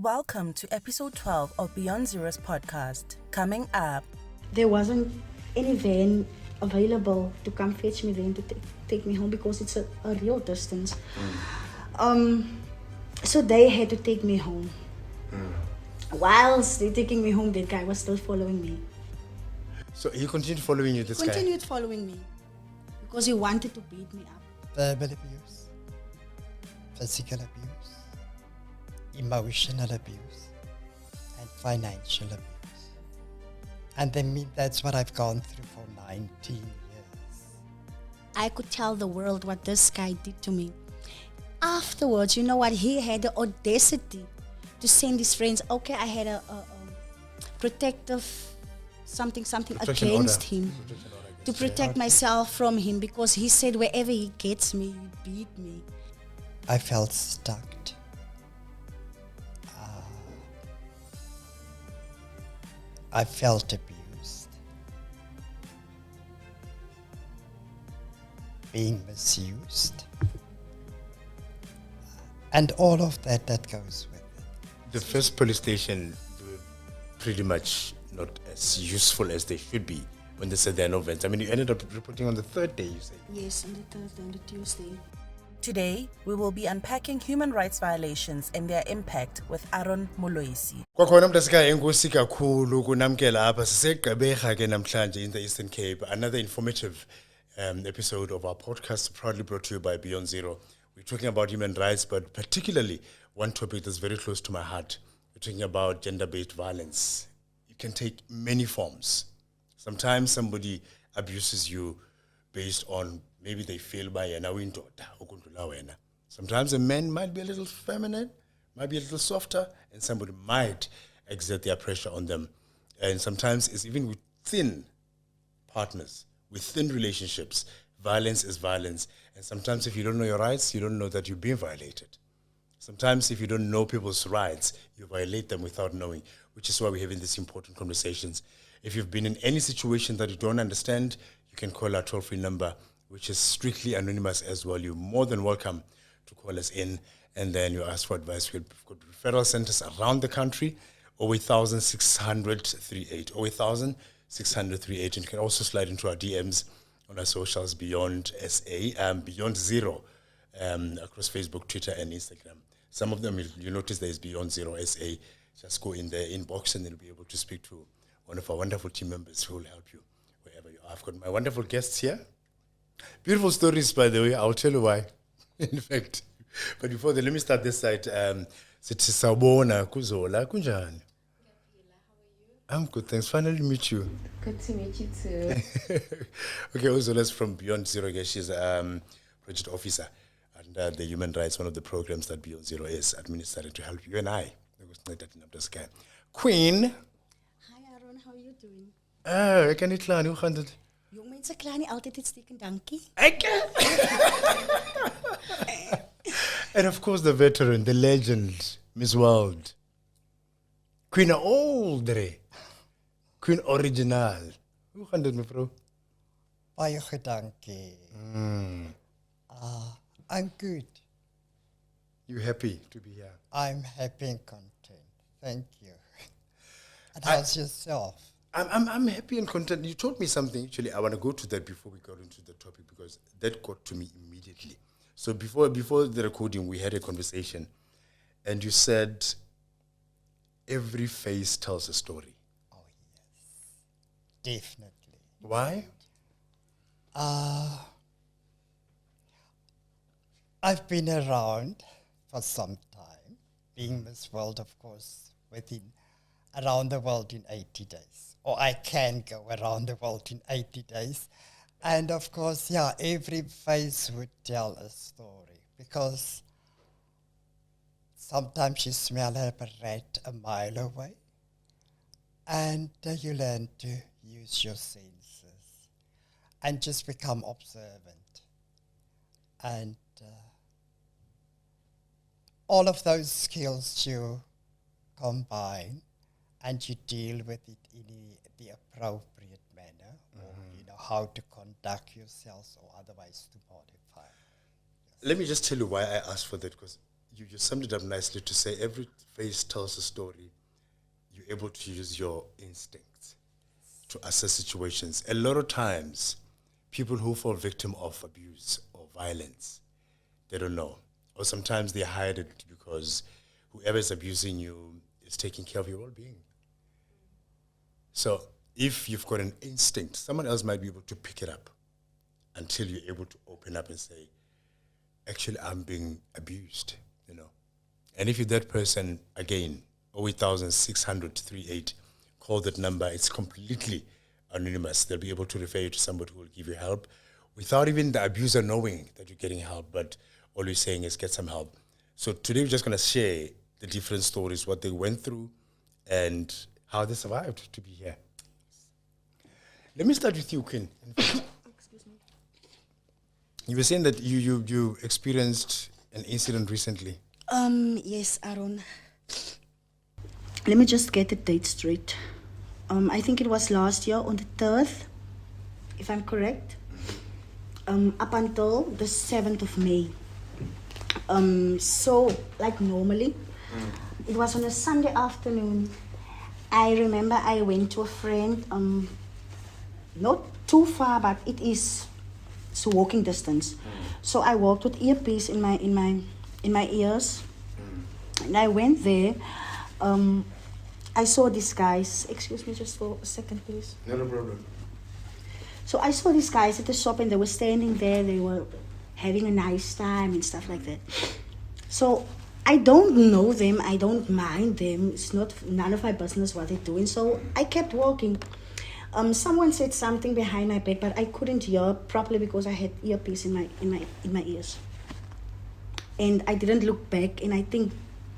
welcome to episode 12 of Beyond Zero's podcast. Coming up, there wasn't any van available to come fetch me then to take me home because it's a real distance. So they had to take me home. Whilst they're taking me home, that guy was still following me. So he continued following you, this guy? Continued following me because he wanted to beat me up. Verbal abuse, physical abuse, emotional abuse, and financial abuse. And that's what I've gone through for 19 years. I could tell the world what this guy did to me. Afterwards, you know what? He had the audacity to send his friends, okay, I had a protective something against him to protect myself from him because he said wherever he gets me, he beat me. I felt stuck. I felt abused, being misused, and all of that goes with it. The first police station were pretty much not as useful as they should be when they said there are no vents. I mean, you ended up reporting on the third day, you say? Yes, on the Thursday, on the Tuesday. today we will be unpacking human rights violations and their impact with Aaron Moloisi. Kwakhona mntasekhaya enkosi kakhulu kunamkela apha sisegqibeka ke namhlanje in the Eastern Cape. Another informative episode of our podcast proudly brought to you by Beyond Zero. We're talking about human rights, but particularly one topic that's very close to my heart. We're talking about gender-based violence. It can take many forms. Sometimes somebody abuses you based on maybe they feel by yena uyindoda ukundlula wena. Sometimes a man might be a little feminine, might be a little softer, and somebody might exert their pressure on them. And sometimes it's even within partners, within relationships. Violence is violence. And sometimes if you don't know your rights, you don't know that you're being violated. Sometimes if you don't know people's rights, you violate them without knowing, which is why we're having these important conversations. If you've been in any situation that you don't understand, you can call our toll-free number, which is strictly anonymous as well. You're more than welcome to call us in, and then you ask for advice. We've got referral centers around the country, 0860038, 0860038. And you can also slide into our DMs on our socials, Beyond SA, Beyond Zero, across Facebook, Twitter, and Instagram. Some of them, you notice there is Beyond Zero SA. Just go in the inbox and you'll be able to speak to one of our wonderful team members who will help you wherever you are. I've got my wonderful guests here. Beautiful stories, by the way. I'll tell you why, in fact. But before that, let me start this side. Sithi sawubona kuzola kunjani? I'm good, thanks. Finally meet you. Good to meet you too. Okay, Uzola's from Beyond Zero. She's project officer under the human rights, one of the programs that Beyond Zero is administering to help you and I. Queen. Hi Aaron, how are you doing? Ek kan nie kla nie, hoe gaan dit? Jong mense kla nie altyd uitstekend, dankie. And of course the veteran, the legend, Miss World. Queen Oldre. Queen Original. Hoe gaan dit mevrou? Baie dankie. I'm good. You happy to be here? I'm happy and content. Thank you. And how's yourself? I'm happy and content. You told me something, actually. I want to go to that before we go into the topic because that got to me immediately. So before the recording, we had a conversation and you said every face tells a story. Oh, yes. Definitely. Why? I've been around for some time, being Miss World, of course, around the world in 80 days. Or I can go around the world in 80 days. And of course, every face would tell a story because sometimes you smell a rat a mile away and you learn to use your senses and just become observant. And all of those skills you combine and you deal with it in the appropriate manner, or you know how to conduct yourselves or otherwise to modify. Let me just tell you why I asked for that, because you summed it up nicely to say every face tells a story. You're able to use your instincts to assess situations. A lot of times, people who fall victim of abuse or violence, they don't know. Or sometimes they hide it because whoever is abusing you is taking care of your well-being. So if you've got an instinct, someone else might be able to pick it up until you're able to open up and say, actually, I'm being abused, And if you're that person, again, 08,600-38, call that number. It's completely anonymous. They'll be able to refer you to somebody who will give you help without even the abuser knowing that you're getting help, but all you're saying is get some help. So today we're just going to share the different stories, what they went through, and how they survived to be here. Let me start with you, Queen. Excuse me. You were saying that you experienced an incident recently. Yes, Aaron. Let me just get the date straight. I think it was last year on the 3rd, if I'm correct. Up until the 7th of May. So, like normally, it was on a Sunday afternoon. I remember I went to a friend, not too far, but it's walking distance. So I walked with earpiece in my ears, and I went there. I saw these guys. Excuse me, just for a second, please. No problem. So I saw these guys at the shop, and they were standing there. They were having a nice time and stuff like that. So I don't know them. I don't mind them. It's none of my business what they're doing. So I kept walking. Someone said something behind my back, but I couldn't hear properly because I had earpiece in my ears. And I didn't look back, and I think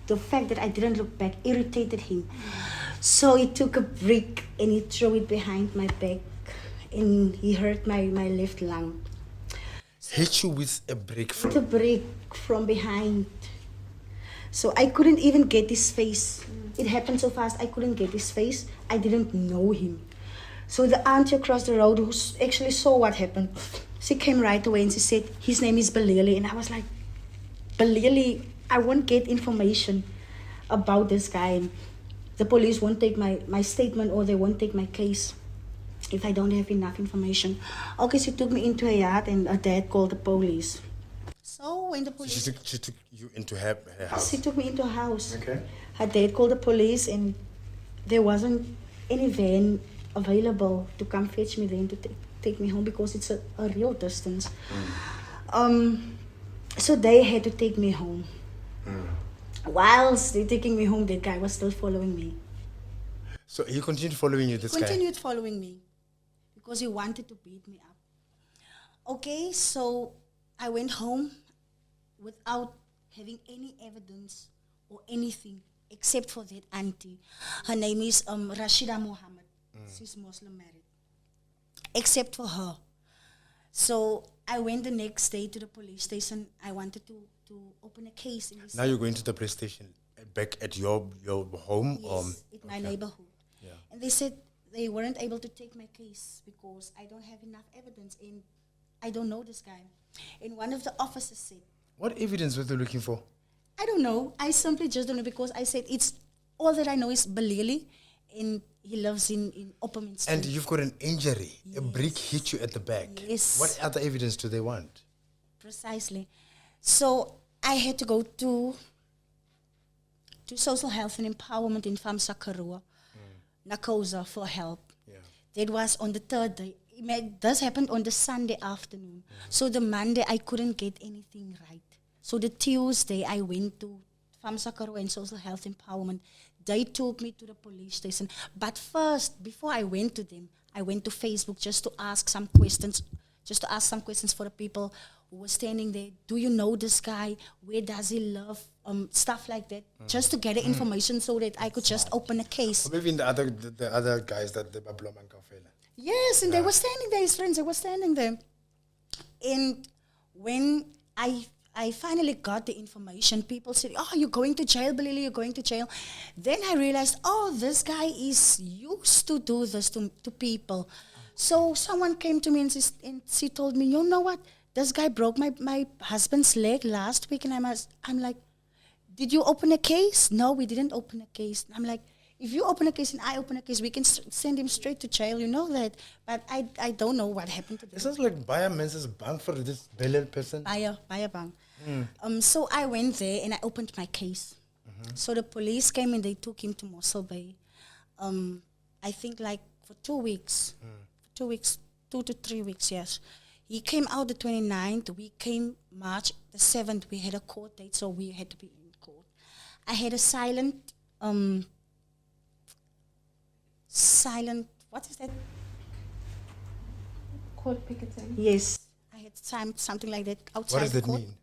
the fact that I didn't look back irritated him. So he took a brick and he threw it behind my back, and he hurt my left lung. Hit you with a brick from... The brick from behind. So I couldn't even get his face. It happened so fast, I couldn't get his face. I didn't know him. So the auntie across the road who actually saw what happened, she came right away and she said, his name is Balili. And I was like, Balili, I won't get information about this guy. The police won't take my statement, or they won't take my case if I don't have enough information. Okay, she took me into her yard, and her dad called the police. So when the police... She took you into her house? She took me into her house. Okay. Her dad called the police, and there wasn't any van available to come fetch me then to take me home, because it's a real distance. So they had to take me home. Whilst they're taking me home, that guy was still following me. So he continued following you, this guy? Continued following me because he wanted to beat me up. Okay, so I went home without having any evidence or anything except for that auntie. Her name is Rashida Muhammad. She's Muslim married. Except for her. So I went the next day to the police station. I wanted to open a case. Now you're going to the police station back at your home? Yes, in my neighborhood. Yeah. And they said they weren't able to take my case because I don't have enough evidence and I don't know this guy. And one of the officers said... What evidence were they looking for? I don't know. I simply just don't know, because I said it's... All that I know is Balili, and he lives in Opperman Street. And you've got an injury. Yes. A brick hit you at the back. Yes. What other evidence do they want? Precisely. So I had to go to Social Health and Empowerment in Famsakarua, Nakosa, for help. Yeah. That was on the 3rd day. This happened on the Sunday afternoon. So the Monday, I couldn't get anything right. So the Tuesday, I went to Famsakarua and Social Health Empowerment. They took me to the police station. But first, before I went to them, I went to Facebook just to ask some questions for the people who were standing there. Do you know this guy? Where does he live? Stuff like that. Just to get the information so that I could just open a case. Or maybe in the other guys that the Babylon and Kafela. Yes, and they were standing there, his friends, they were standing there. And when I finally got the information, people said, oh, you're going to jail, Balili, you're going to jail. Then I realized, oh, this guy is used to do this to people. So someone came to me and she told me, you know what? This guy broke my husband's leg last week. And I'm like, did you open a case? No, we didn't open a case. I'm like, if you open a case and I open a case, we can send him straight to jail. You know that. But I don't know what happened to This them. is like buyer menses bank for this brilliant person. Buyer bang. So I went there and I opened my case. So the police came and they took him to Mossel Bay. I think like for 2 weeks. 2 weeks, 2 to 3 weeks, yes. He came out the 29th. We came March the 7th. We had a court date, so we had to be in court. I had a silent, what is that? Court picketing. Yes. I had something like that outside What does the that court. mean?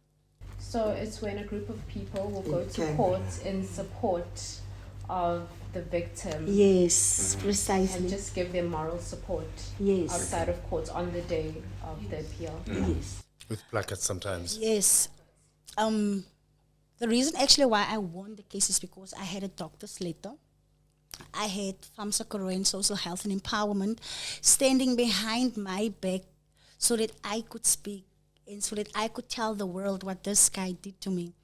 So it's when a group of people will go to Okay. court in support of the victim Yes, and precisely. just give them moral support Yes. outside of court on the day of the appeal. Yes. With placards sometimes. Yes. The reason actually why I won the case is because I had a doctor's letter. I had FAMSA Korean Social Health and Empowerment standing behind my back so that I could speak and so that I could tell the world what this guy did to me.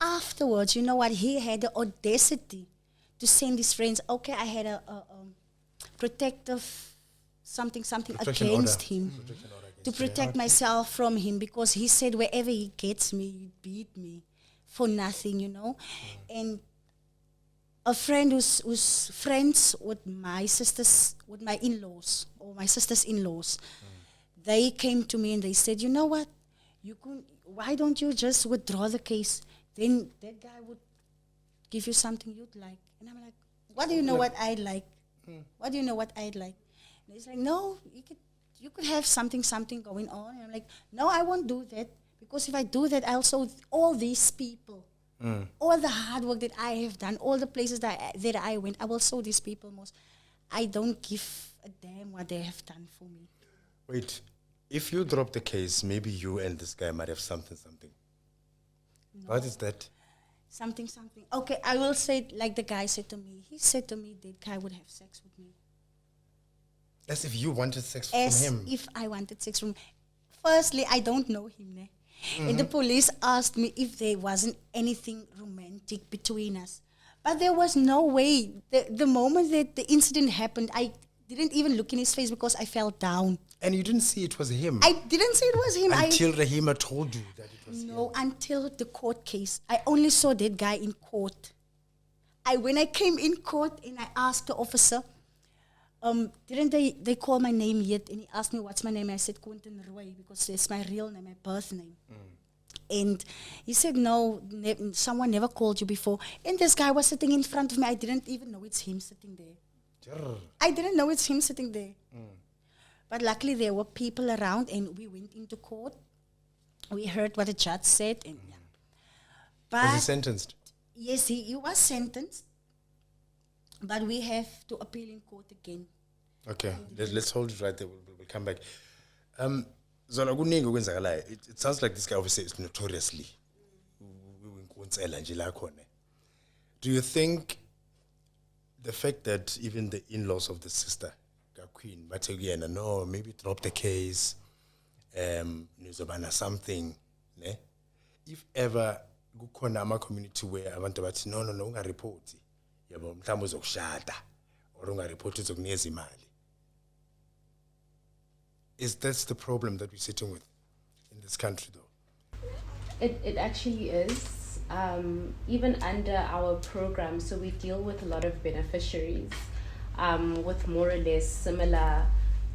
Afterwards, you know what? He had the audacity to send his friends, okay, I had a protective something Protection against order. him Protection order against to you. protect myself from him because he said wherever he gets me, he beat me for nothing, you know. And a friend who's friends with my sisters, with my in-laws or my sister's in-laws, they came to me and they said, you know what, why don't you just withdraw the case? Then that guy would give you something you'd like. And I'm like, what do you know what I'd like? What do you know what I'd like? And he's like, no, you could have something going on. And I'm like, no, I won't do that. Because if I do that, I'll show all these people, all the hard work that I have done, all the places that I went, I will show these people most. I don't give a damn what they have done for me. Wait, if you drop the case, maybe you and this guy might have something. What is that? Something. Okay, I will say it like the guy said to me. He said to me that guy would have sex with me. As if you wanted sex As from him. if I wanted sex from him. Firstly, I don't know him. Ne? And the police asked me if there wasn't anything romantic between us. But there was no way. The moment that the incident happened, I didn't even look in his face because I fell down. And you didn't see it was him I didn't say it was him. until Rahima told you that it was him. No, until the court case. I only saw that guy in court. When I came in court and I asked the officer, didn't they call my name yet? And he asked me, what's my name? I said, Quentin Roy, because it's my real name, my birth name. And he said, no, someone never called you before. And this guy was sitting in front of me. I didn't even know it's him sitting there. I didn't know it's him sitting there. But luckily there were people around and we went into court. We heard what the judge said. And yeah. Was he But sentenced? yes, he was sentenced. But we have to appeal in court again. Okay, let's hold it right there. We'll come back. Zona kuningi okwenzakalayo. It sounds like this guy obviously is notoriously. Do you think the fact that even the in-laws of the sister, Queen, Mateguyena, no, maybe drop the case, nizobana something, ne? If ever kukhona ama community where abantu bathi no ungareport yabo mhlawumbe uzokushada or ungareport uzokunikeza imali, is that the problem that we're sitting with in this country though? It actually is. Even under our program, so we deal with a lot of beneficiaries with more or less similar,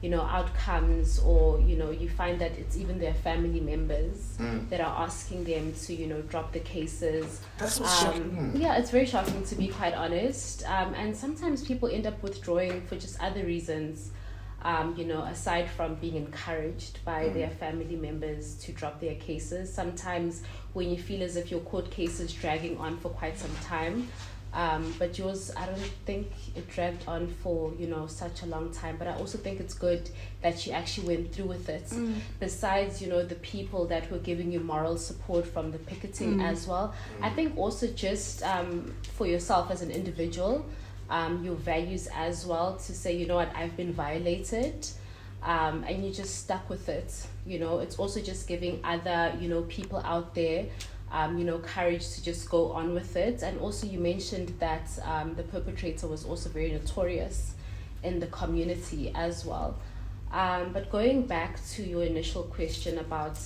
outcomes, or, you find that it's even their family members that are asking them to, drop the cases. That's what's shocking. Yeah, it's very shocking, to be quite honest. And sometimes people end up withdrawing for just other reasons, aside from being encouraged by their family members to drop their cases. Sometimes when you feel as if your court case is dragging on for quite some time, but yours, I don't think it dragged on for, such a long time. But I also think it's good that you actually went through with it. Besides, the people that were giving you moral support from the picketing as well. I think also just for yourself as an individual, your values as well, to say, you know what, I've been violated, and you just stuck with it. It's also just giving other, people out there courage to just go on with it. And also, you mentioned that the perpetrator was also very notorious in the community as well. But going back to your initial question about,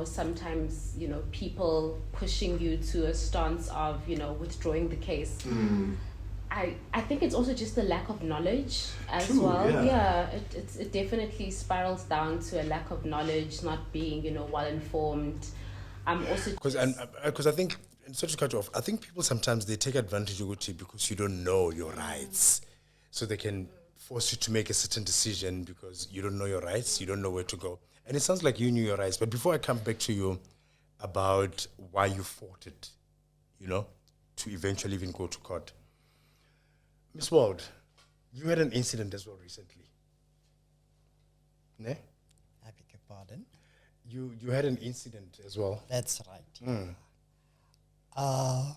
sometimes, people pushing you to a stance of, withdrawing the case. I think it's also just a lack of knowledge as True, well. yeah. It definitely spirals down to a lack of knowledge, not being, well informed. Also Because I think, sorry to cut you off, I think people sometimes they take advantage of you because you don't know your rights. So they can force you to make a certain decision because you don't know your rights, you don't know where to go. And it sounds like you knew your rights. But before I come back to you about why you fought it, to eventually even go to court. Miss Wald, you had an incident as well recently. Ne? I beg your pardon. You had an incident as well. That's right. Mm.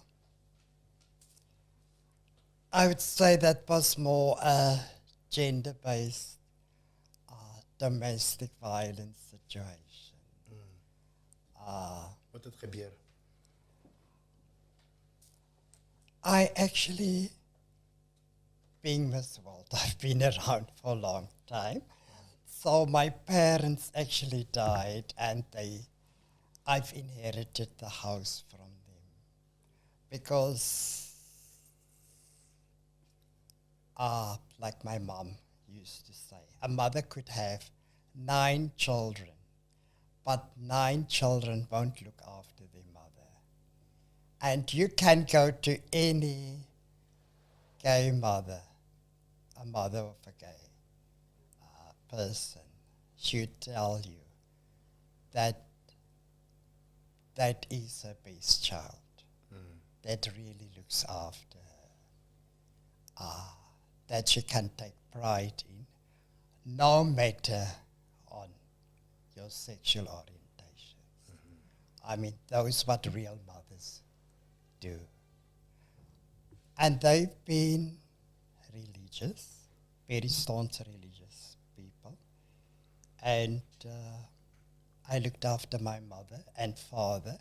I would say that was more a gender-based domestic violence situation. What did gebeur? I actually, being Miss World, I've been around for a long time. So my parents actually died, and I've inherited the house from them because, like my mom used to say, a mother could have 9 children, but 9 children won't look after their mother. And you can go to any gay mother, a mother of a gay person, she'd tell you that that is her best child, that really looks after her, that she can take pride in, no matter on your sexual orientation. I mean, those what real mothers do. And they've been religious, very staunch religious people. And I looked after my mother and father,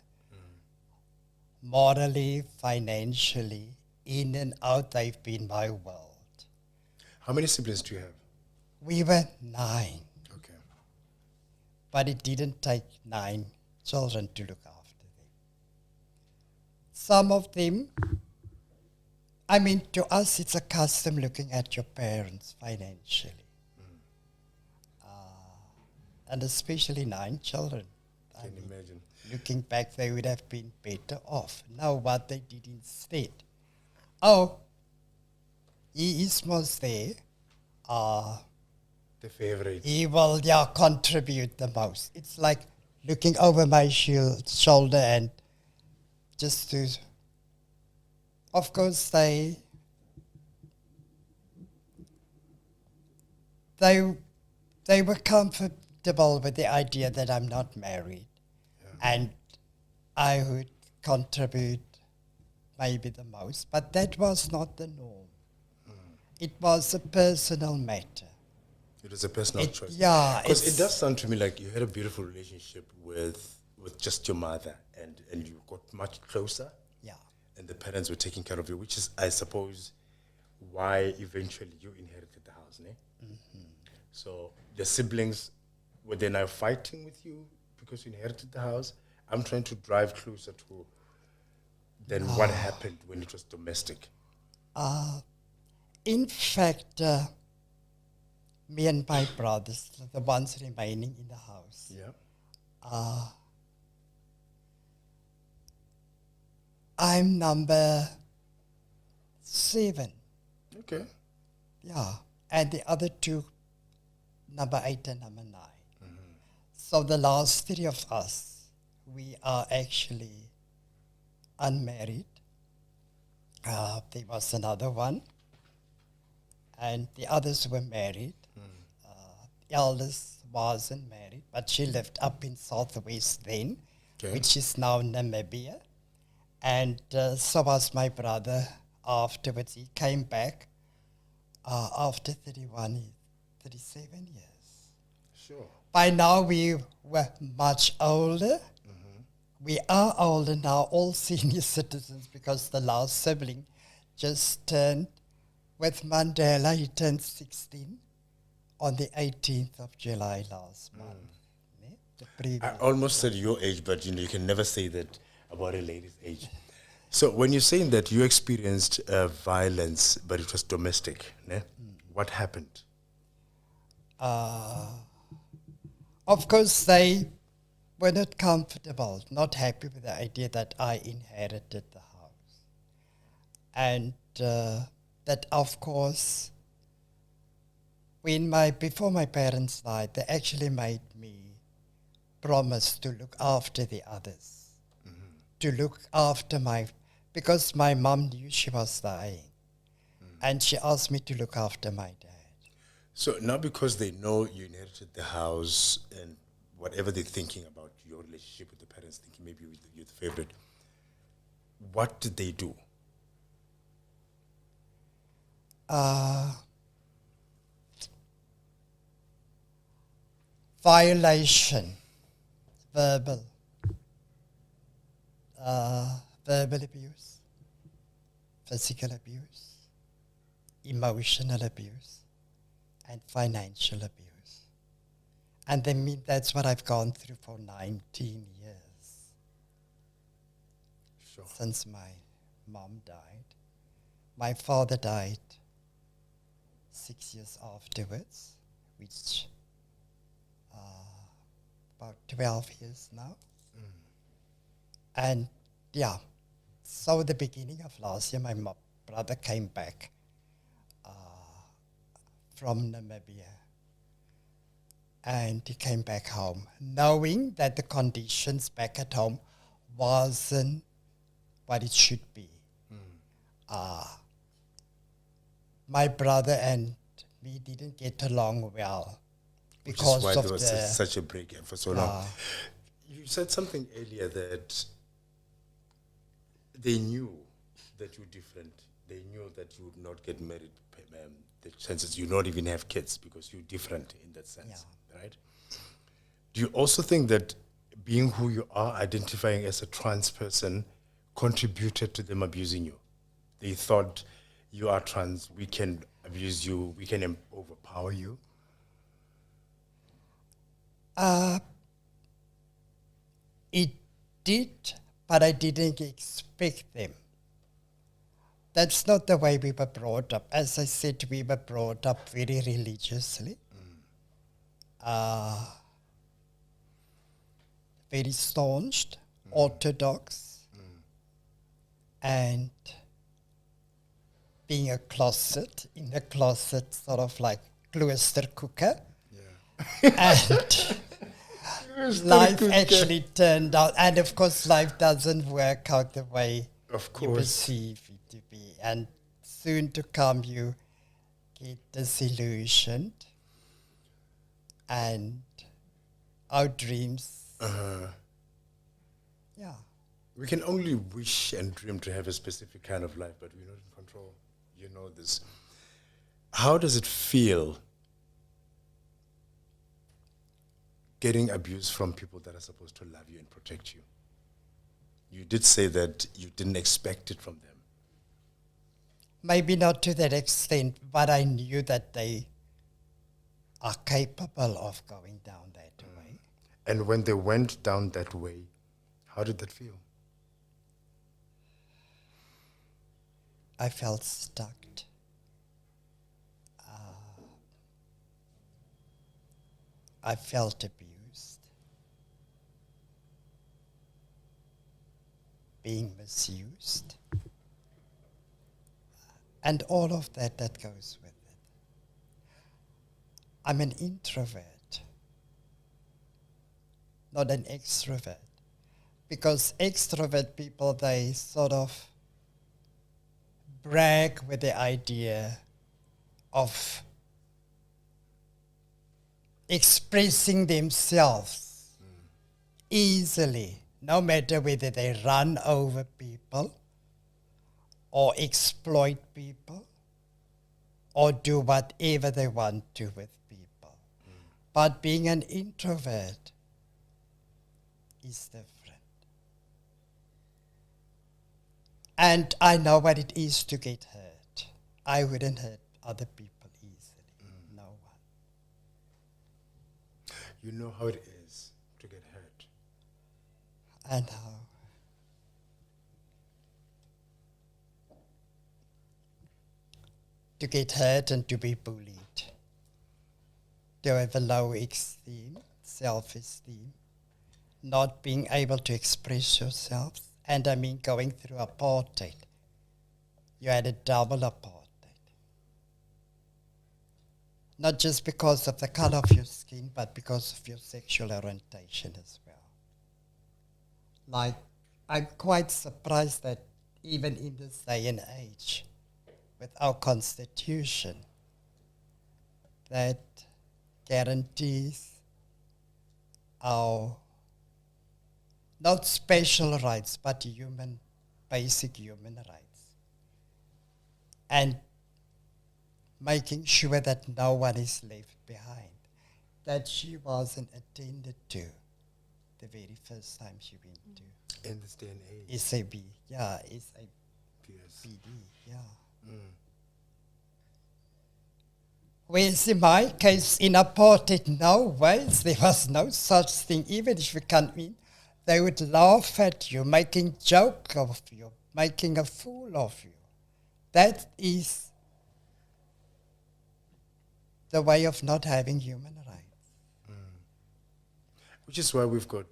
morally, financially, in and out. They've been my world. How many siblings do you have? We were 9, Okay. but it didn't take 9 children to look after them. Some of them, I mean, to us, it's a custom looking at your parents financially. And especially 9 children. I Can mean, imagine. looking back, they would have been better off. Now, what they did instead, oh, he is most there. The favorite. He will, contribute the most. It's like looking over my shoulder and just to, of course, they were comfortable with the idea that I'm not married, and I would contribute maybe the most, but that was not the norm. It was a personal matter. It was a personal choice. Yeah, Because it it's- does sound to me like you had a beautiful relationship with just your mother and you got much closer Yeah. and the parents were taking care of you, which is, I suppose, why eventually you inherited the house, ne? So the siblings, were they now fighting with you because you inherited the house? I'm trying to drive closer to then what happened when it was domestic. In fact, me and my brothers, the ones remaining in the house, Yeah. I'm number 7. Okay. Yeah. And the other 2, number 8 and number 9. So the last 3 of us, we are actually unmarried. There was another one. And the others were married. Eldest wasn't married, but she lived up in Southwest then, Okay. which is now Namibia. And so was my brother afterwards. He came back after 37 years. Sure. By now we were much older. we are older now, all senior citizens, because the last sibling just turned, with Mandela, he turned 16 on the 18th of July last month. Ne? The I previous almost said your age, but you can never say that about a lady's age. So when you're saying that you experienced violence, but it was domestic, ne? What happened? Of course, they were not comfortable, not happy with the idea that I inherited the house. And that, of course, before my parents died, they actually made me promise to look after the others, to look after because my mom knew she was dying, and she asked me to look after my dad. So now because they know you inherited the house and whatever they're thinking about your relationship with the parents, thinking maybe you're the favorite, what did they do? Violation, verbal abuse, physical abuse, emotional abuse, and financial abuse. And that's what I've gone through for 19 years. Sure. Since my mom died. My father died 6 years afterwards, which about 12 years now. And yeah, so the beginning of last year, my brother came back from Namibia. And he came back home, knowing that the conditions back at home wasn't what it should be. My brother and me didn't get along well because Which is why of there was such a break for so long. You said something earlier that they knew that you were different. They knew that you would not get married. The chances you not even have kids because you're different in that sense, right? Do you also think that being who you are, identifying as a trans person, contributed to them abusing you? They thought you are trans, we can abuse you, we can overpower you. It did, but I didn't expect them. That's not the way we were brought up. As I said, we were brought up very religiously, very staunch, orthodox, and being in a closet, sort of like cloister cooker. And life actually turned out, and of course life doesn't work out the way you perceive it to be. And soon to come you get disillusioned and our dreams. Yeah. We can only wish and dream to have a specific kind of life, but we're not in control. You know this. How does it feel getting abuse from people that are supposed to love you and protect you? You did say that you didn't expect it from them. Maybe not to that extent, but I knew that they are capable of going down that way. And when they went down that way, how did that feel? I felt stuck. I felt abused, being misused, and all of that goes with it. I'm an introvert, not an extrovert, because extrovert people, they sort of brag with the idea of expressing themselves easily, no matter whether they run over people or exploit people or do whatever they want to with people. But being an introvert is different. And I know what it is to get hurt. I wouldn't hurt other people easily. No one. You know how it is to get hurt. I know. To get hurt and to be bullied. To have a low esteem, self-esteem. Not being able to express yourself. And I mean going through apartheid. You had a double apartheid. Not just because of the color of your skin, but because of your sexual orientation as well. Like, I'm quite surprised that even in this day and age, with our constitution, that guarantees our not special rights, but basic human rights. And making sure that no one is left behind, that she wasn't attended to the very first time she went to In this day and age. SAB, yeah, Yes. SABD, yeah. Whereas in my case, in apartheid, no ways, there was no such thing. Even if you come in, they would laugh at you, making joke of you, making a fool of you. That is the way of not having human rights. Which is why we've got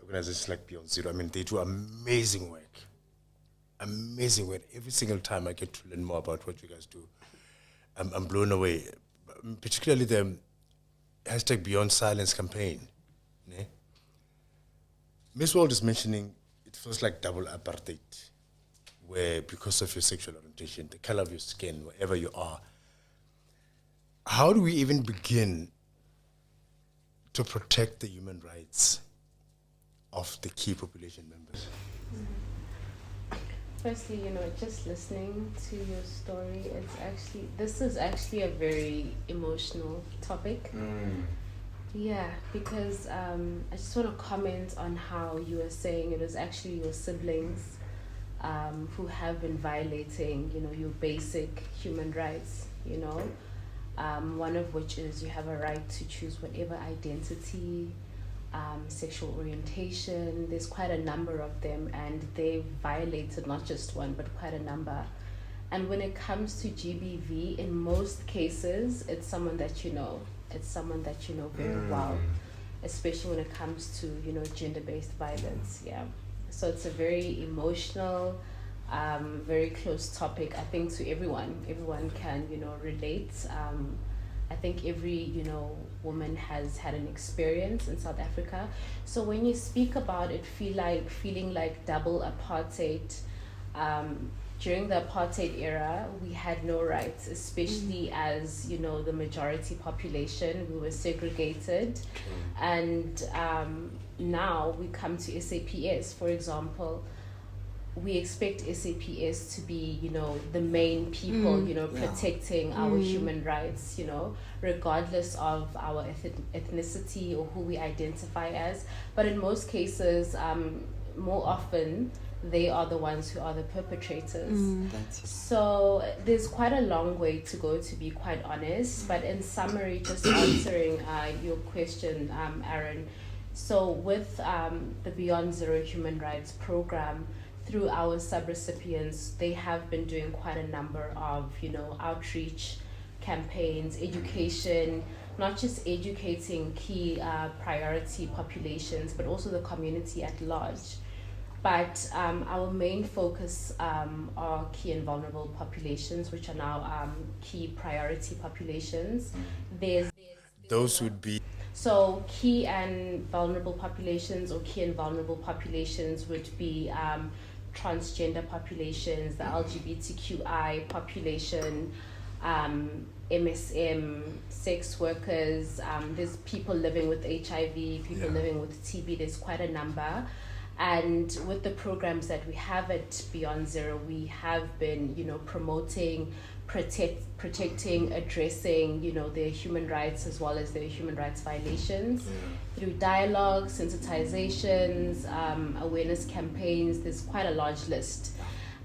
organizations like Beyond Zero. I mean, they do amazing work. Amazing work. Every single time I get to learn more about what you guys do, I'm blown away. Particularly the hashtag Beyond Silence campaign. Ne? Miss World is mentioning it feels like double apartheid, where because of your sexual orientation, the color of your skin, wherever you are, how do we even begin to protect the human rights of the key population members? Firstly, just listening to your story, this is actually a very emotional topic. Yeah, because I just want to comment on how you were saying it was actually your siblings who have been violating, your basic human rights, one of which is you have a right to choose whatever identity, sexual orientation. There's quite a number of them, and they've violated not just one, but quite a number. And when it comes to GBV, in most cases, it's someone that you know. It's someone that you know very well, especially when it comes to, gender-based violence, yeah. So it's a very emotional, very close topic, I think, to everyone. Everyone can, relate. I think every, woman has had an experience in South Africa. So when you speak about it, feeling like double apartheid, during the apartheid era, we had no rights, especially as, the majority population. We were segregated. And now we come to SAPS, for example. We expect SAPS to be, the main people, protecting our human rights, regardless of our ethnicity or who we identify as. But in most cases, more often, they are the ones who are the perpetrators. So there's quite a long way to go, to be quite honest. But in summary, just answering your question, Aaron. So with the Beyond Zero Human Rights Program, through our sub-recipients, they have been doing quite a number of, outreach campaigns, education, not just educating key priority populations, but also the community at large. But our main focus are key and vulnerable populations, which are now key priority populations. Those would be... So key and vulnerable populations, or key and vulnerable populations would be transgender populations, the LGBTQI population, MSM, sex workers, there's people living with HIV, people living with TB, there's quite a number. And with the programs that we have at Beyond Zero, we have been, promoting, protecting, addressing, their human rights as well as their human rights violations through dialogue, sensitizations, awareness campaigns. There's quite a large list.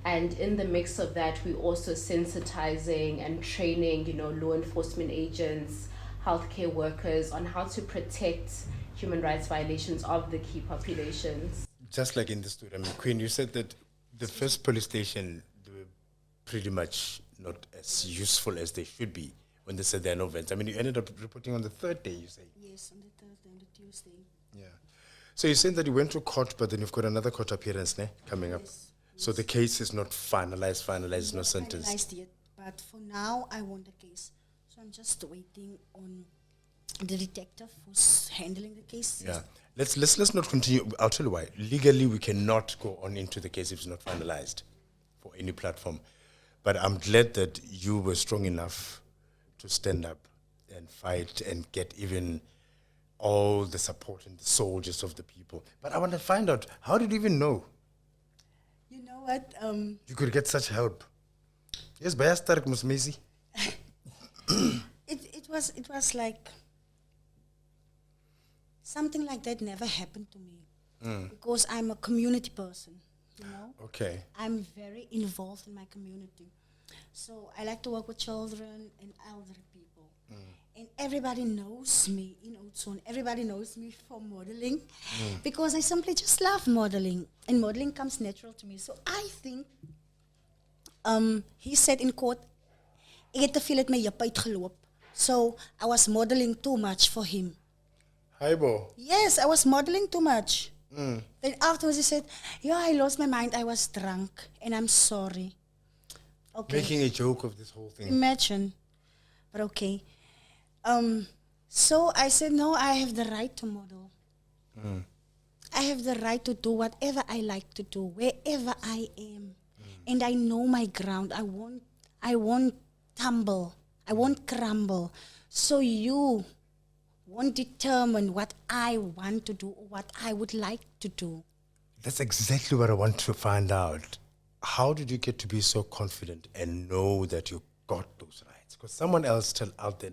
And in the mix of that, we're also sensitizing and training, law enforcement agents, healthcare workers on how to protect human rights violations of the key populations. Just like in the story, Queen, you said that the first police station, they were pretty much not as useful as they should be when they said there are no vents. You ended up reporting on the third day, you say? Yes, on the Thursday and the Tuesday. Yeah. So you're saying that you went to court, but then you've got another court appearance coming up. Yes. So the case is not finalized, no sentence. Finalized yet, but for now, I won the case. So I'm just waiting on the detective who's handling the case. Yeah. Let's not continue. I'll tell you why. Legally, we cannot go on into the case if it's not finalized for any platform. But I'm glad that you were strong enough to stand up and fight and get even all the support and the soldiers of the people. But I want to find out, how did you even know You know what? you could get such help? Yes, by Stark Musmezi. It was like something like that never happened to me because I'm a community person. Okay. I'm very involved in my community. So I like to work with children and elderly people. And everybody knows me in Oudtshoorn. Everybody knows me for modeling because I simply just love modeling. And modeling comes natural to me. So I think, he said in court, ek het te veel uit my jip uitgeloop. So I was modeling too much for him. Hi, Bo. Yes, I was modeling too much. Then afterwards he said, yeah, I lost my mind. I was drunk and I'm sorry. Okay. Making a joke of this whole thing. Imagine. But okay. So I said, no, I have the right to model. I have the right to do whatever I like to do, wherever I am. And I know my ground. I won't tumble. I won't crumble. So you won't determine what I want to do or what I would like to do. That's exactly what I want to find out. How did you get to be so confident and know that you got those rights? Because someone else still out there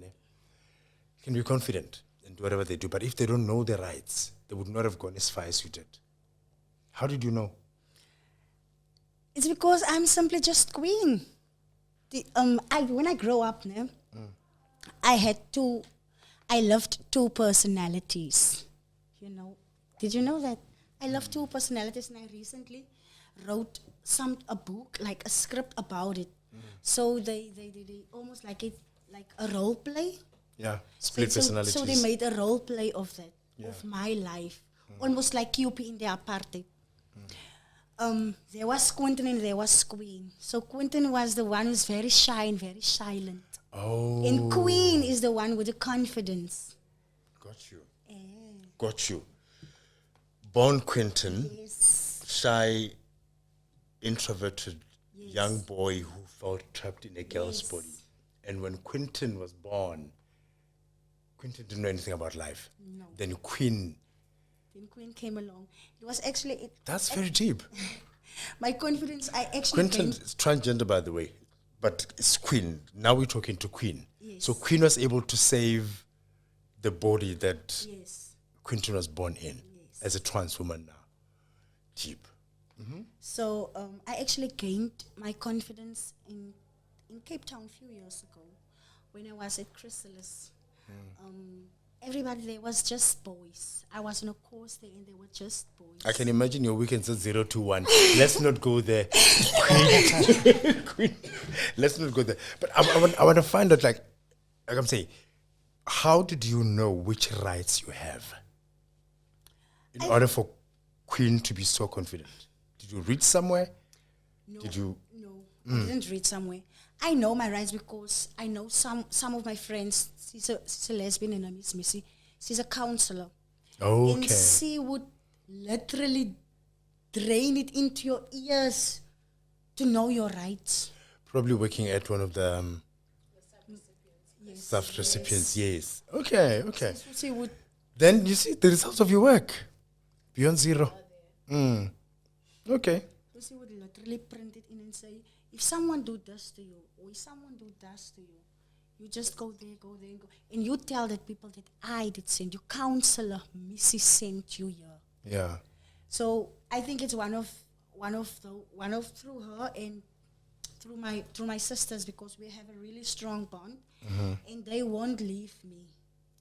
can be confident and do whatever they do. But if they don't know their rights, they would not have gone as far as you did. How did you know? It's because I'm simply just queen. When I grow up, I loved two personalities. Did you know that? I love two personalities, and I recently wrote a book, like a script about it. So they almost like a role play. Yeah, split So personalities. they made a role play of that, of my life, almost like Cupid in the apartheid. There was Quentin and there was Queen. So Quentin was the one who's very shy and very silent. Oh. And Queen is the one with the confidence. Got you. Got you. Born Quentin, shy, introverted young boy who felt trapped in a girl's body. And when Quentin was born, Quentin didn't know anything about life. No. Then Queen. Then Queen came along. It was actually... That's very deep. My confidence, I actually... Quentin is transgender, by the way, but it's Queen. Now we're talking to Queen. Yes. So Queen was able to save the body that Yes. Quentin was born in as a trans woman now. Deep. So I actually gained my confidence in Cape Town a few years ago when I was at Chrysalis. Everybody there was just boys. I was on a course there and they were just boys. I can imagine your weekends at 0 to 1. Let's not go there. Queen. Let's not go there. But I want to find out, like I'm saying, how did you know which rights you have in order for Queen to be so confident? Did you read somewhere? No, Did you? No, I didn't read somewhere. I know my rights because I know some of my friends. She's a lesbian and Miss Missy. She's a counselor. Okay. And she would literally drain it into your ears to know your rights. Probably working at one of the staff recipients. Yes. Okay. So she would. Then you see the results of your work. Beyond Zero. Okay. Because he would literally print it in and say, if someone do this to you, or if someone do this to you, you just go there, and go. And you tell that people that I did send you, counselor Missy sent you here. Yeah. So I think it's one of through her and through my sisters, because we have a really strong bond, and they won't leave me.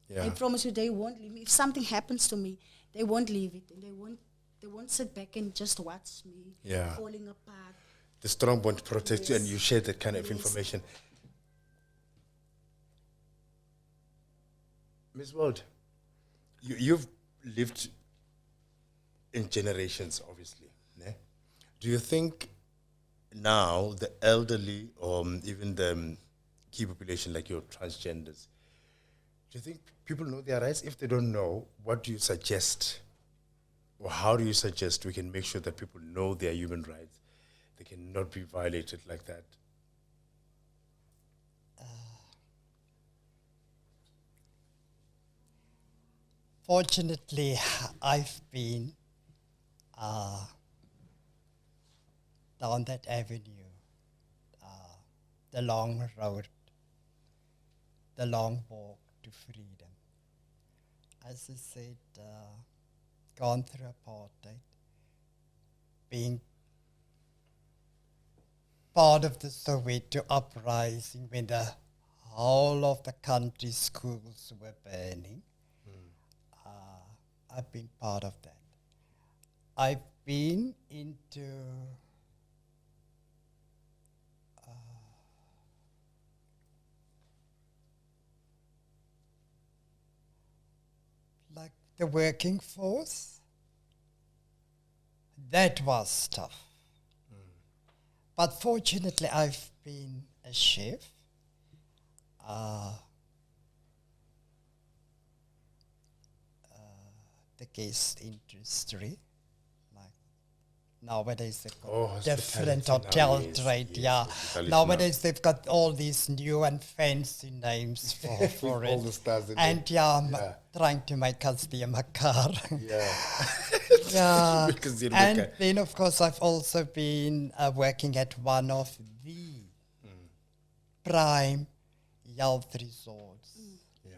Yeah. I promise you, they won't leave me. If something happens to me, they won't leave it, and they won't sit back and just watch me Yeah. falling apart. The strong bond protects you, and Yes. you share that kind of Yes. information. Ms. Wald, you've lived in generations, obviously. Ne? Do you think now the elderly, or even the key population like your transgenders, do you think people know their rights? If they don't know, what do you suggest, or how do you suggest we can make sure that people know their human rights? They cannot be violated like that. Fortunately, I've been down that avenue, the long road, the long walk to freedom. As I said, gone through apartheid, being part of the Soweto uprising when the whole of the country's schools were burning. I've been part of that. I've been into like the working force. That was tough. But fortunately, I've been a chef. The guest industry, like nowadays they've got different hotel hospitality trade. yes, Yeah, hospitality nowadays they've got all these new and fancy names for all it. the stars in And it. yeah, trying to make us the makar. Yeah. Yeah, Because you're and like then of course I've also been working at one of the prime health resorts yeah.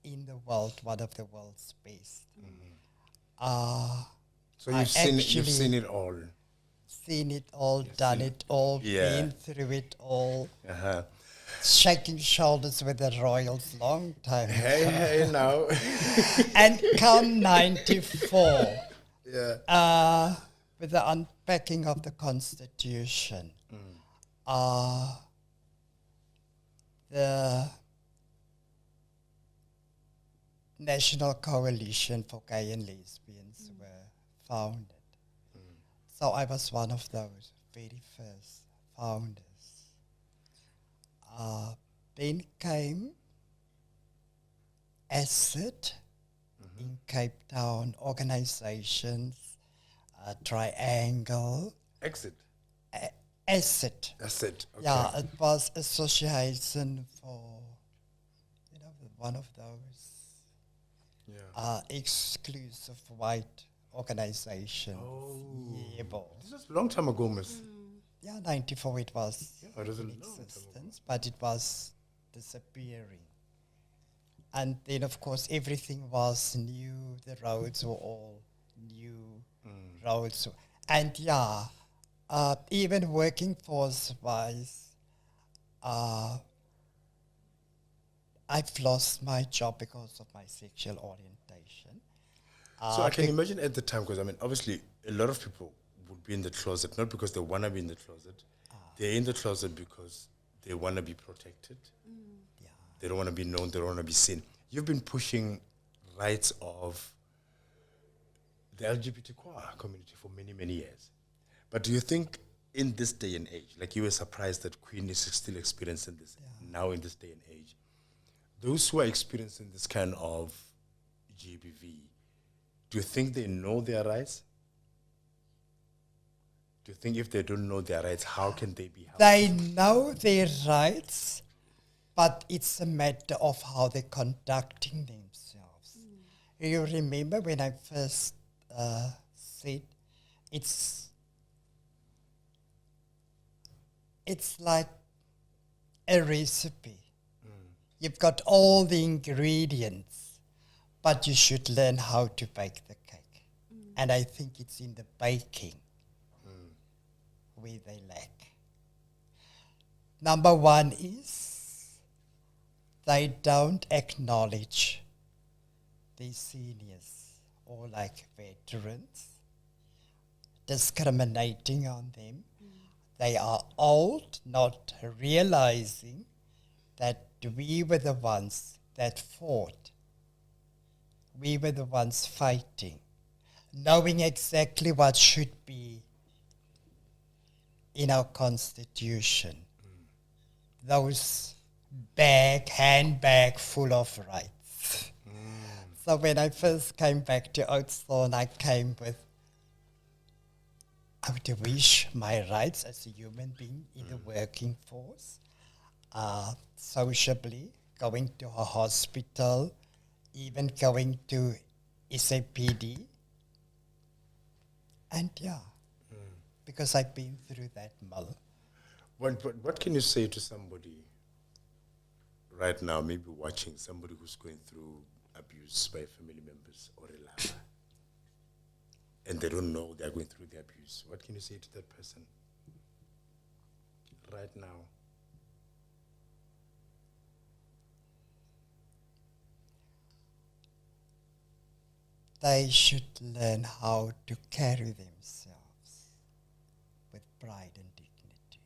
in the world, one of the world's best. So I you've seen actually it all. Seen it all, done it all, Yeah. been through it all, Uh-huh. shaking shoulders with the royals long time ago. Hey now. And come 94, Yeah. with the unpacking of the Constitution, the National Coalition for Gay and Lesbians were founded. So I was one of those very first founders. Then came ACID in Cape Town, organizations, Triangle, Exit. ACID. That's it. Okay. Yeah, it was association for, one of those exclusive white organizations. Oh. Yeah, boy. This was a long time ago, miss. Yeah, 94 it was Yeah, it was a in long time ago. existence, but it was disappearing. And then, of course, everything was new. The roads were all new roads. And yeah, even working force-wise, I've lost my job because of my sexual orientation. So I can imagine at the time, because I mean, obviously, a lot of people would be in the closet, not because they want to be in the closet. They're in the closet because they want to be protected. Yeah. They don't want to be known. They don't want to be seen. You've been pushing rights of the LGBTQ community for many, many years. But do you think in this day and age, like you were surprised that Queen is still experiencing this now in this day and age, those who are experiencing this kind of GBV, do you think they know their rights? Do you think if they don't know their rights, how can they be helped? They know their rights, but it's a matter of how they're conducting themselves. You remember when I first said it's like a recipe. You've got all the ingredients, but you should learn how to bake the cake. And I think it's in the baking where they lack. Number one is they don't acknowledge their seniors or like veterans, discriminating on them. They are old, not realizing that we were the ones that fought. We were the ones fighting, knowing exactly what should be in our constitution. Those handbag full of rights. So when I first came back to Oudtshoorn, I came with, I would wish my rights as a human being in the working force, sociably, going to a hospital, even going to SAPD. And because I've been through that mill. What can you say to somebody right now, maybe watching, somebody who's going through abuse by family members or a lover, and they don't know they're going through the abuse? What can you say to that person right now? They should learn how to carry themselves with pride and dignity.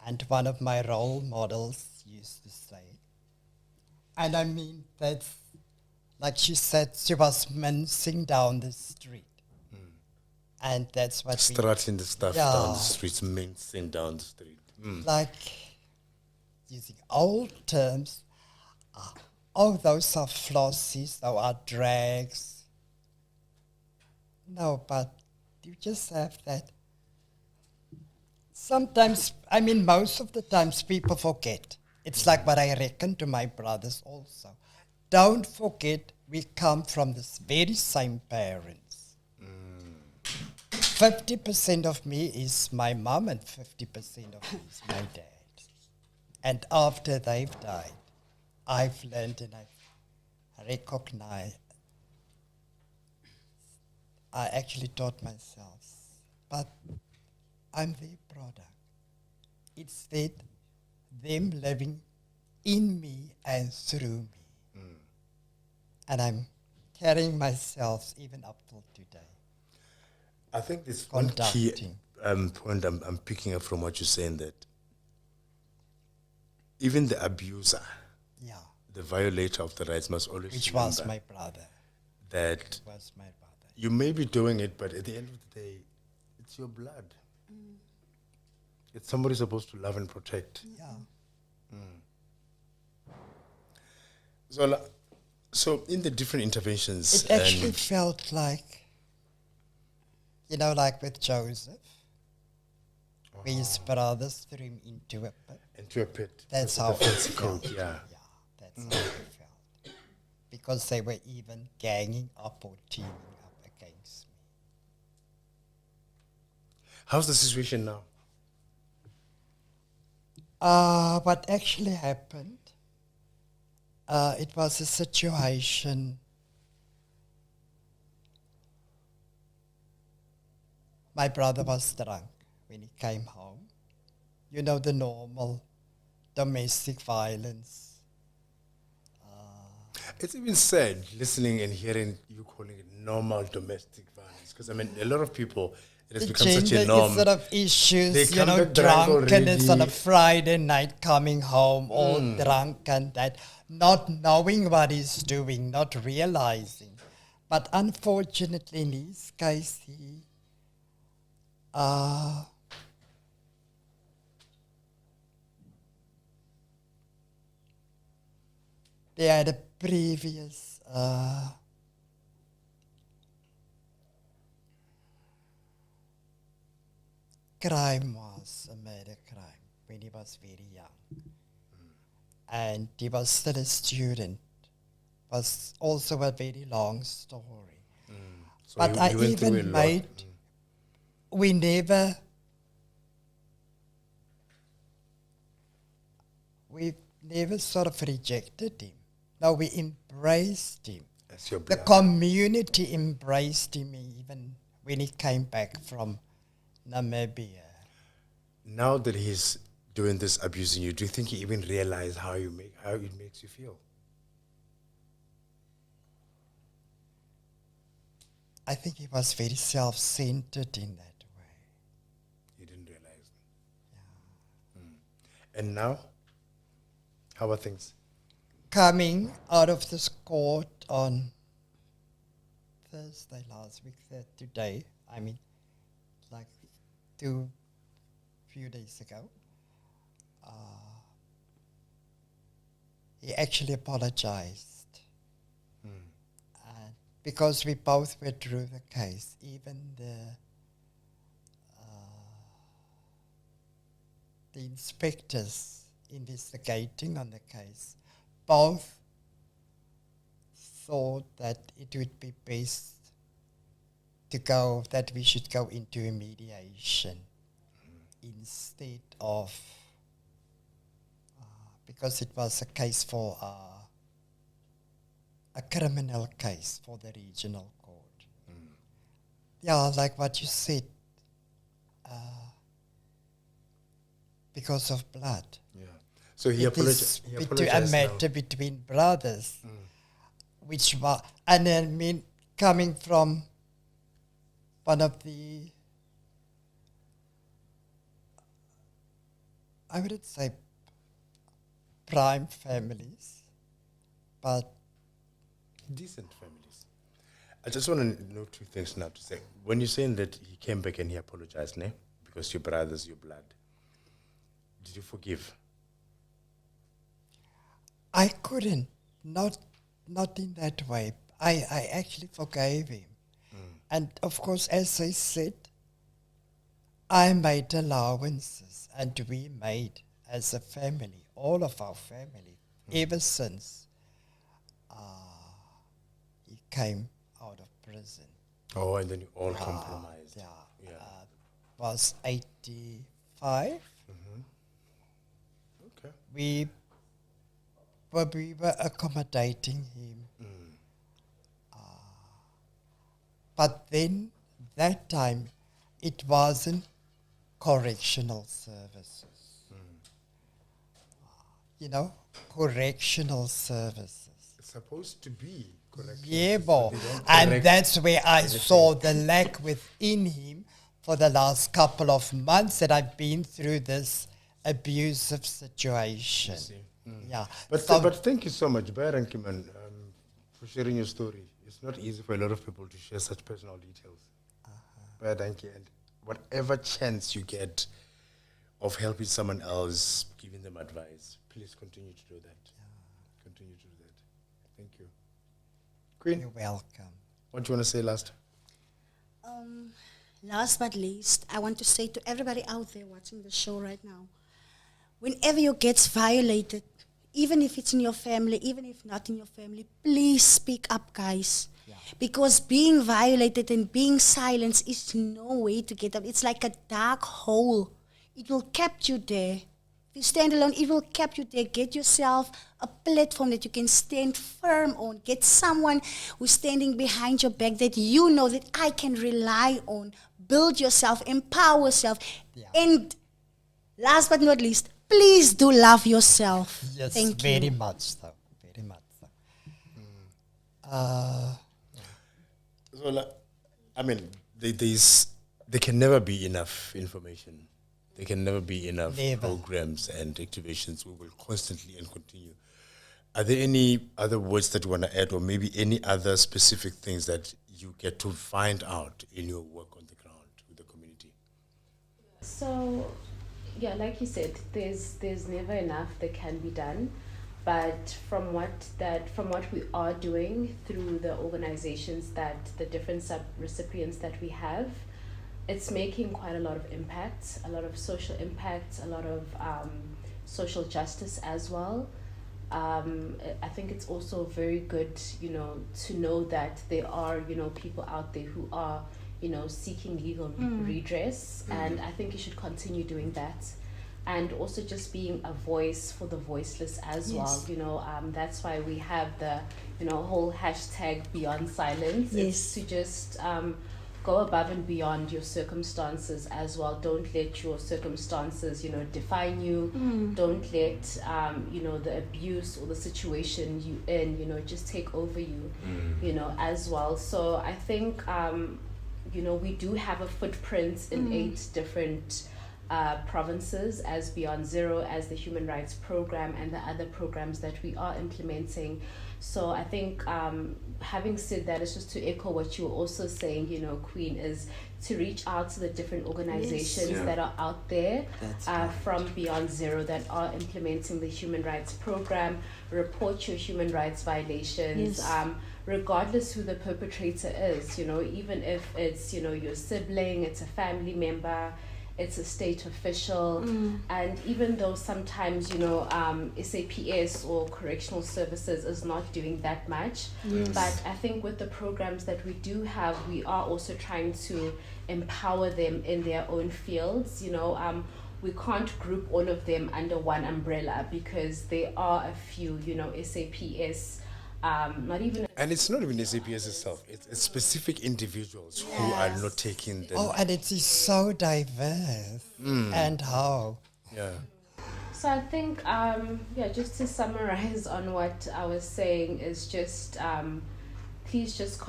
And one of my role models used to say, and I mean, that's like she said, she was mincing down the street. And that's what Strutting the stuff down the streets, mincing down the street. Like using old terms. Oh, those are flossies, those are drags. No, but you just have that. Sometimes, I mean, most of the times people forget. It's like what I reckon to my brothers also. Don't forget, we come from the very same parents. 50% of me is my mom and 50% of me is my dad. And after they've died, I've learned and I've recognized. I actually taught myself, but I'm their product. It's that them living in me and through me. And I'm carrying myself even up till today. I think this one key point I'm picking up from what you're saying, that even the abuser, the violator of the rights, must always which remember was my brother. That Was my brother. you may be doing it, but at the end of the day, it's your blood. It's somebody supposed to love and protect. So in the different interventions, It actually felt like, like with Joseph, where his brothers threw him into a pit. Into a pit. That's how it felt. Yeah. That's how it felt. Because they were even ganging up or teaming up against me. How's the situation now? What actually happened, it was a situation. My brother was drunk when he came home. The normal domestic violence. It's even sad listening and hearing you calling it normal domestic violence, because I mean, a lot of people, it has become such a norm. Sort of issues, They come back drunk drunkenness on a already. Friday night, coming home all drunk and that, not knowing what he's doing, not realizing. But unfortunately, in his case, they had a previous crime, was a murder crime when he was very young. And he was still a student. Was also a very long story. So But I went through a even lot. made, we never, we never sort of rejected him. No, we embraced him. As your The blood. community embraced him even when he came back from Namibia. Now that he's doing this, abusing you, do you think he even realized how it makes you feel? I think he was very self-centered in that way. You didn't realize. And now, how are things? Coming out of this court on Thursday last week, today, I mean, like few days ago, he actually apologized. Because we both withdrew the case, even the inspectors investigating on the case both thought that it would be best that we should go into a mediation instead of, because it was a case for a criminal case for the regional court. Yeah, like what you said, because of blood. Yeah. So he It is apologized. a now. matter between brothers, which was, and I mean, coming from one of the, I wouldn't say prime families, but Decent families. I just want to know two things now to say. When you're saying that he came back and he apologized, ne? Because your brother's your blood. Did you forgive? I couldn't, not in that way. I actually forgave him. And of course, as I said, I made allowances, and we made as a family, all of our family, ever since he came out of prison. Oh, and then you all compromised. Yeah. Was 85. Okay. We were accommodating him. But then, that time, it wasn't correctional services. Correctional services. It's supposed to be correct. Yeah, bo. And that's where I saw the lack within him for the last couple of months that I've been through this abusive situation. Yeah. But thank you so much, Bayran Kiman, for sharing your story. It's not easy for a lot of people to share such personal details. But thank you. And whatever chance you get of helping someone else, giving them advice, please continue to do that. Continue to do that. Thank you. Queen, You're welcome. what do you want to say last? Last but least, I want to say to everybody out there watching the show right now, whenever you get violated, even if it's in your family, even if not in your family, please speak up, guys. Yeah. Because being violated and being silenced is no way to get up. It's like a dark hole. It will keep you there. If you stand alone, it will keep you there. Get yourself a platform that you can stand firm on. Get someone who's standing behind your back that you know that I can rely on. Build yourself, empower yourself. Yeah. And last but not least, please do love yourself. Yes, Thank very you. much so. Very much so. So, there can never be enough information. There can never be enough programs and activations. We will constantly and continue. Are there any other words that you want to add, or maybe any other specific things that you get to find out in your work on the ground with the community? So, yeah, like you said, there's never enough that can be done, but from what we are doing through the organizations the different sub-recipients that we have, it's making quite a lot of impact, a lot of social impact, a lot of social justice as well. I think it's also very good, to know that there are, people out there who are, seeking legal redress, and I think you should continue doing that. And also just being a voice for the voiceless as well. That's why we have the, whole hashtag Beyond Silence. It's to just go above and beyond your circumstances as well. Don't let your circumstances, define you. Don't let, the abuse or the situation you in, just take over you, as well. So I think, we do have a footprint in 8 different provinces as Beyond Zero, as the Human Rights Program, and the other programs that we are implementing. So I think, having said that, it's just to echo what you were also saying, Queen, is to reach out to the different organizations that are out there from Beyond Zero that are implementing the Human Rights Program. Report your human rights violations, regardless who the perpetrator is, even if it's, your sibling, it's a family member, it's a state official, and even though sometimes SAPS or correctional services is not doing that much, but I think with the programs that we do have, we are also trying to empower them in their own fields. We can't group all of them under one umbrella because there are a few, SAPS. Not even, and it's not even SAPS itself. It's specific individuals who are not taking the. And it is so diverse. And how? Yeah. So I think, just to summarize on what I was saying is just, please just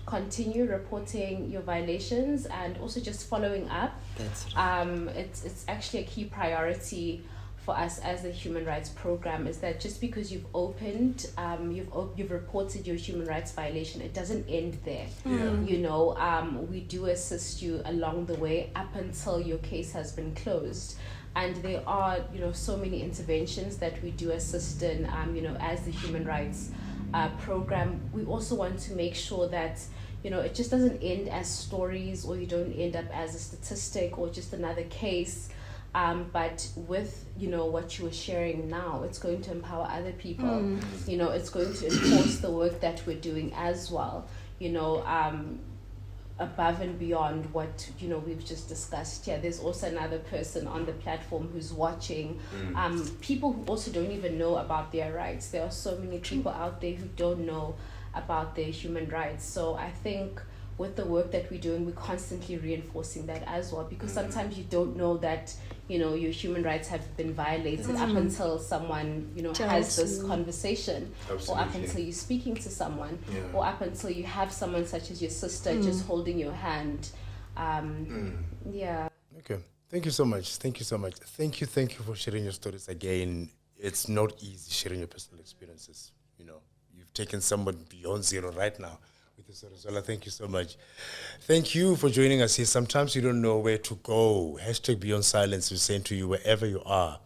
continue reporting your violations and also just following up. That's right. It's actually a key priority for us as the Human Rights Program, is that just because you've opened, you've reported your human rights violation, it doesn't end there. We do assist you along the way up until your case has been closed. And there are, so many interventions that we do assist in, as the Human Rights Program. We also want to make sure that, it just doesn't end as stories, or you don't end up as a statistic or just another case. But with, what you are sharing now, it's going to empower other people. It's going to enforce the work that we're doing as well, above and beyond what, we've just discussed here. There's also another person on the platform who's watching. People who also don't even know about their rights. There are so many people out there who don't know about their human rights. So I think with the work that we're doing, we're constantly reinforcing that as well, because sometimes you don't know that, your human rights have been violated up until someone, has this conversation. Absolutely. Or up until you're speaking to someone, or up until you have someone such as your sister just holding your hand. Okay. Thank you so much. Thank you so much. Thank you for sharing your stories again. It's not easy sharing your personal experiences. You've taken someone beyond zero right now. Zola, thank you so much. Thank you for joining us here. Sometimes you don't know where to go. Hashtag Beyond Silence is saying to you, wherever you are,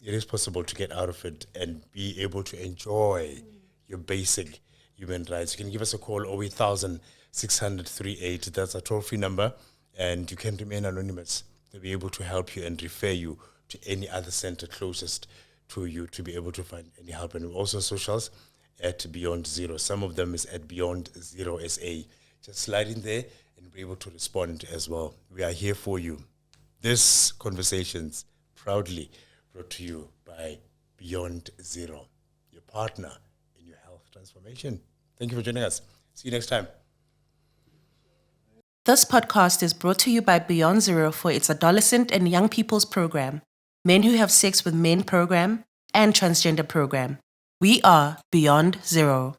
it is possible to get out of it and be able to enjoy your basic human rights. You can give us a call, 0800 600 38. That's a toll-free number, and you can remain anonymous. They'll be able to help you and refer you to any other center closest to you to be able to find any help. And we're also on socials at Beyond Zero. Some of them is at Beyond Zero SA. Just slide in there and be able to respond as well. We are here for you. This conversations proudly brought to you by Beyond Zero, your partner in your health transformation. Thank you for joining us. See you next time. This podcast is brought to you by Beyond Zero for its adolescent and young people's program, Men Who Have Sex with Men program, and Transgender program. We are Beyond Zero.